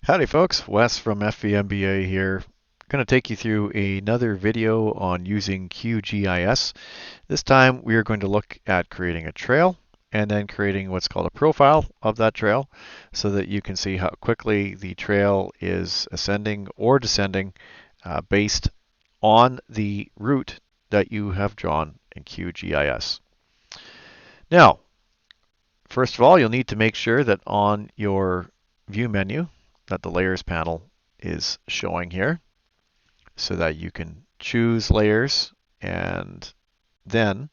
Howdy folks, Wes from FVMBA here. Going to take you through another video on using QGIS. This time we are going to look at creating a trail and then creating what's called a profile of that trail so that you can see how quickly the trail is ascending or descending based on the route that you have drawn in QGIS. Now, first of all, you'll need to make sure that on your view menu that the layers panel is showing here so that you can choose layers. And then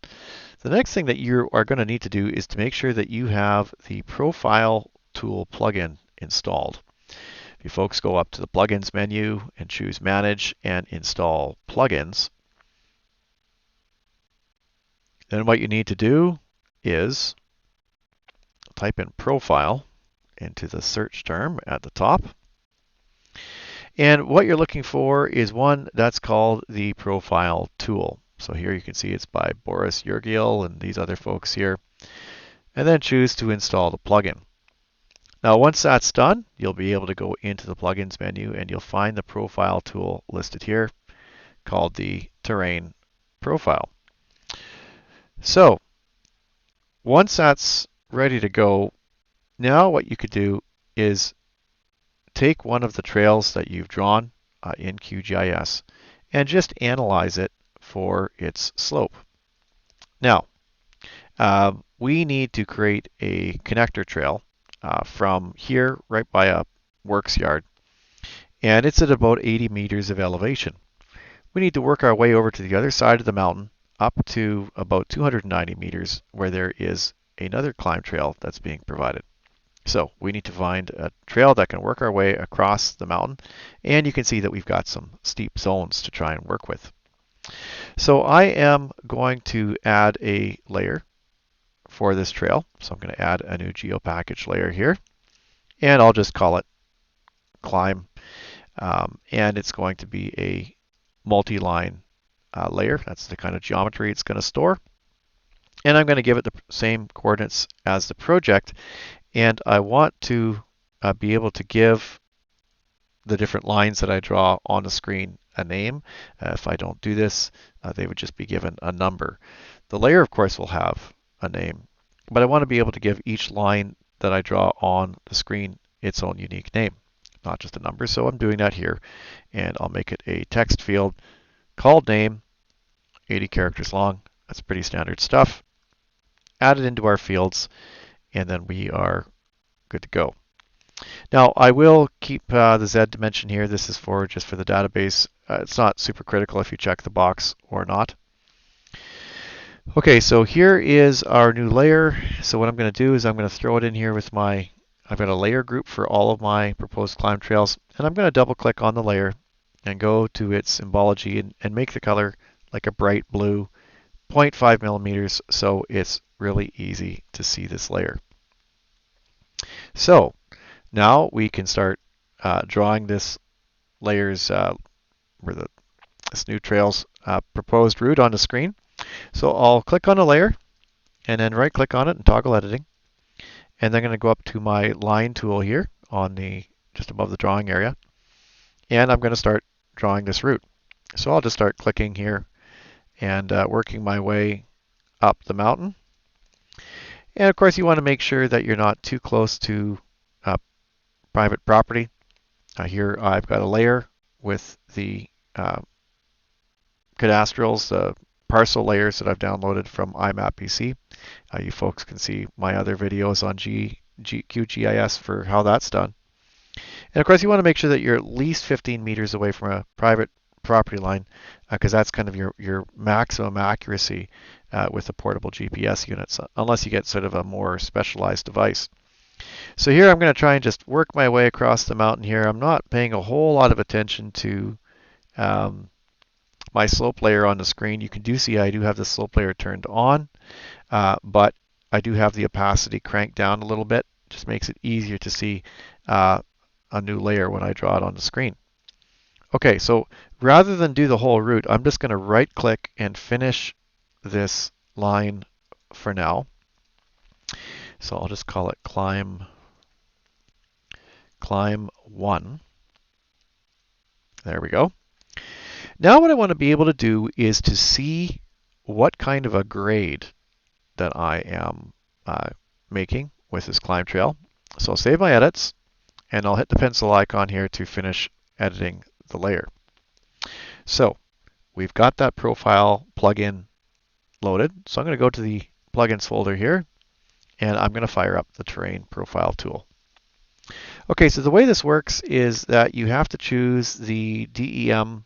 the next thing that you are going to need to do is to make sure that you have the profile tool plugin installed. If you folks go up to the plugins menu and choose manage and install plugins, then what you need to do is type in profile into the search term at the top. And what you're looking for is one that's called the profile tool. So here you can see it's by Boris Yergil and these other folks here. And then choose to install the plugin. Now once that's done, you'll be able to go into the plugins menu and you'll find the profile tool listed here called the terrain profile. So once that's ready to go, now what you could do is take one of the trails that you've drawn in QGIS and just analyze it for its slope. Now, we need to create a connector trail from here right by a works yard, and it's at about 80 meters of elevation. We need to work our way over to the other side of the mountain up to about 290 meters where there is another climb trail that's being provided. So we need to find a trail that can work our way across the mountain, and you can see that we've got some steep zones to try and work with. So I am going to add a layer for this trail. So I'm going to add a new geopackage layer here, and I'll just call it climb, and it's going to be a multi-line layer. That's the kind of geometry it's going to store. And I'm going to give it the same coordinates as the project. And I want to be able to give the different lines that I draw on the screen a name. If I don't do this, they would just be given a number. The layer, of course, will have a name, but I want to be able to give each line that I draw on the screen its own unique name, not just a number. So I'm doing that here, and I'll make it a text field called name, 80 characters long. That's pretty standard stuff. Add it into our fields, and then we are good to go. Now I will keep the Z dimension here. This is just for the database. It's not super critical if you check the box or not. Okay, so here is our new layer. So what I'm going to do is I'm going to throw it in here with I've got a layer group for all of my proposed climb trails, and I'm going to double click on the layer and go to its symbology and make the color like a bright blue, 0.5 millimeters, so it's really easy to see this layer. So now we can start drawing this this new trail's proposed route on the screen. So I'll click on a layer and then right click on it and toggle editing. And then I'm going to go up to my line tool here on just above the drawing area. And I'm going to start drawing this route. So I'll just start clicking here and working my way up the mountain. And of course you want to make sure that you're not too close to private property. Here I've got a layer with the cadastrals, the parcel layers that I've downloaded from IMAP-PC. You folks can see my other videos on QGIS for how that's done. And of course you want to make sure that you're at least 15 meters away from a private property line, because that's kind of your maximum accuracy with the portable GPS units, unless you get sort of a more specialized device. So here I'm going to try and just work my way across the mountain here. I'm not paying a whole lot of attention to my slope layer on the screen. You can see I do have the slope layer turned on, but I do have the opacity cranked down a little bit. Just makes it easier to see a new layer when I draw it on the screen. Okay, so rather than do the whole route, I'm just going to right click and finish this line for now. So I'll just call it climb climb 1. There we go. Now what I want to be able to do is to see what kind of a grade that I am making with this climb trail. So I'll save my edits, and I'll hit the pencil icon here to finish editing the layer. So we've got that profile plugin loaded. So I'm going to go to the plugins folder here, and I'm going to fire up the terrain profile tool. Okay, so the way this works is that you have to choose the DEM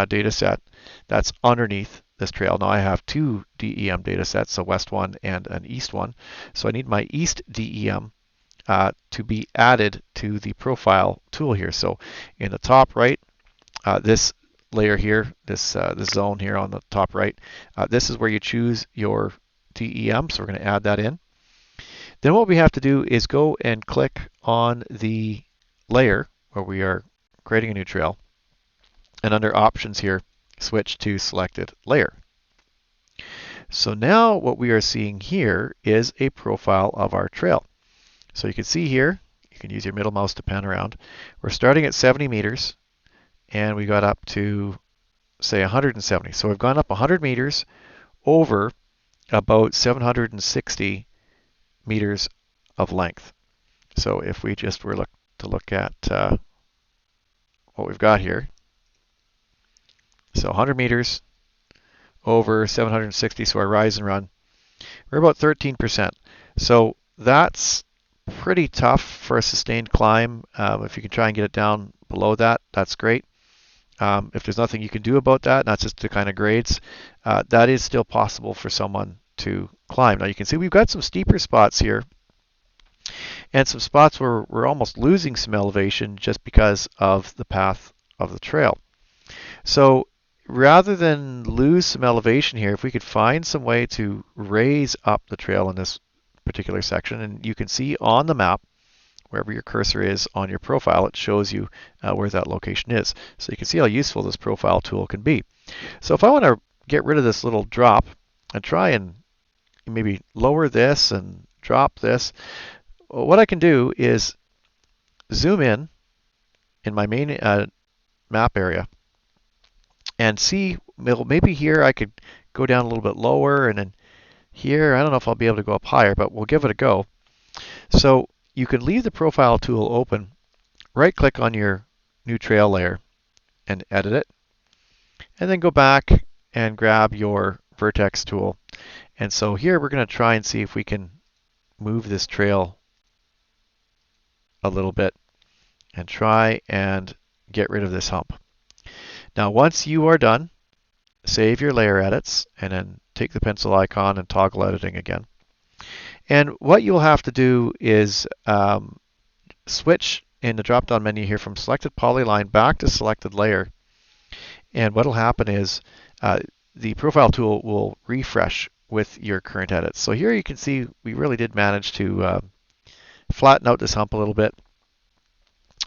data set that's underneath this trail. Now I have 2 DEM data sets, a west one and an east one. So I need my east DEM to be added to the profile tool here. So in the top right, this layer here, this zone here on the top right, this is where you choose your DEM. So we're going to add that in. Then what we have to do is go and click on the layer where we are creating a new trail. And under options here, switch to selected layer. So now what we are seeing here is a profile of our trail. So you can see here, you can use your middle mouse to pan around. We're starting at 70 meters and we got up to say 170. So we've gone up 100 meters over about 760 meters of length. So if we just were to look at what we've got here, so 100 meters over 760, so our rise and run, we're about 13%. So that's pretty tough for a sustained climb. If you can try and get it down below that, that's great. If there's nothing you can do about that, not just the kind of grades, that is still possible for someone to climb. Now you can see we've got some steeper spots here and some spots where we're almost losing some elevation just because of the path of the trail. So rather than lose some elevation here, if we could find some way to raise up the trail in this particular section, and you can see on the map, wherever your cursor is on your profile, it shows you where that location is. So you can see how useful this profile tool can be. So if I want to get rid of this little drop and try and maybe lower this and drop this, what I can do is zoom in my main map area and see, maybe here I could go down a little bit lower, and then here, I don't know if I'll be able to go up higher, but we'll give it a go. So you can leave the profile tool open, right click on your new trail layer and edit it, and then go back and grab your vertex tool. And so here we're going to try and see if we can move this trail a little bit and try and get rid of this hump. Now once you are done, save your layer edits and then take the pencil icon and toggle editing again. And what you'll have to do is switch in the drop-down menu here from selected polyline back to selected layer. And what will happen is the profile tool will refresh with your current edits. So here you can see we really did manage to flatten out this hump a little bit.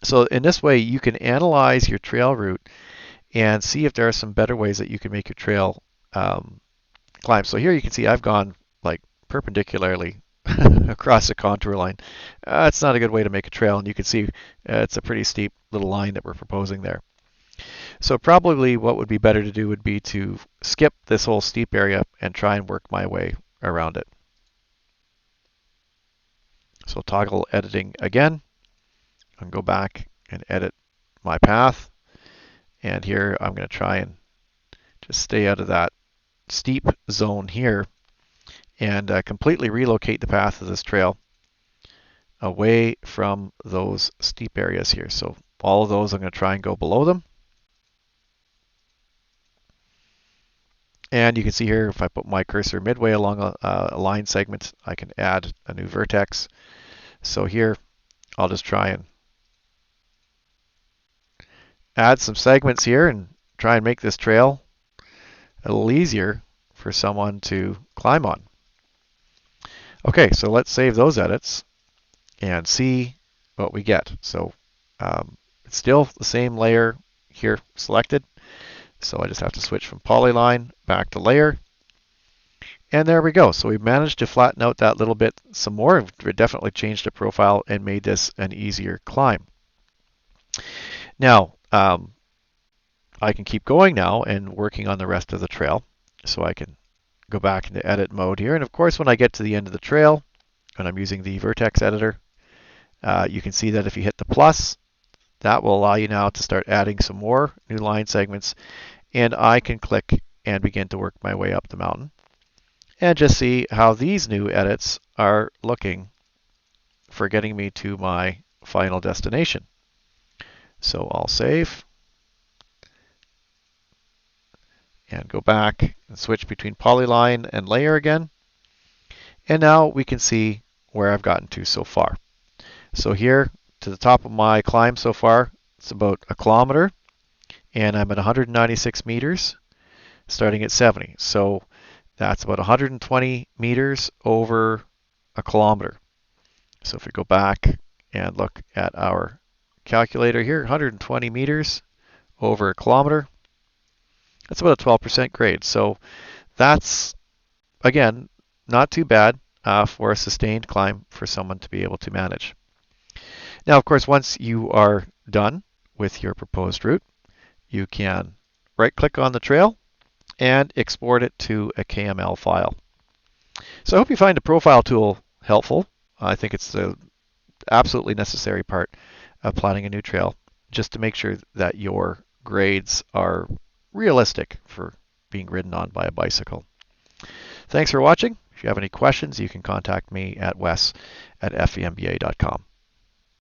So in this way you can analyze your trail route and see if there are some better ways that you can make your trail climb. So here you can see I've gone like perpendicularly across the contour line. It's not a good way to make a trail, and you can see it's a pretty steep little line that we're proposing there. So probably what would be better to do would be to skip this whole steep area and try and work my way around it. So toggle editing again and go back and edit my path. And here I'm going to try and just stay out of that steep zone here and completely relocate the path of this trail away from those steep areas here. So all of those I'm going to try and go below them. And you can see here if I put my cursor midway along a line segment, I can add a new vertex. So here I'll just try and add some segments here and try and make this trail a little easier for someone to climb on. Okay, so let's save those edits and see what we get. So it's still the same layer here selected. So I just have to switch from polyline back to layer. And there we go. So we've managed to flatten out that little bit some more. We've definitely changed the profile and made this an easier climb. Now, I can keep going now and working on the rest of the trail. So I can go back into edit mode here. And of course, when I get to the end of the trail, and I'm using the vertex editor, you can see that if you hit the plus, that will allow you now to start adding some more new line segments. And I can click and begin to work my way up the mountain and just see how these new edits are looking for getting me to my final destination. So I'll save and go back and switch between polyline and layer again. And now we can see where I've gotten to so far. So here to the top of my climb so far, it's about 1 kilometer, and I'm at 196 meters, starting at 70. So that's about 120 meters over 1 kilometer. So if we go back and look at our calculator here, 120 meters over 1 kilometer, that's about a 12% grade. So that's, again, not too bad for a sustained climb for someone to be able to manage. Now, of course, once you are done with your proposed route, you can right-click on the trail and export it to a KML file. So I hope you find the profile tool helpful. I think it's the absolutely necessary part of planning a new trail, just to make sure that your grades are realistic for being ridden on by a bicycle. Thanks for watching. If you have any questions, you can contact me at wes@femba.com.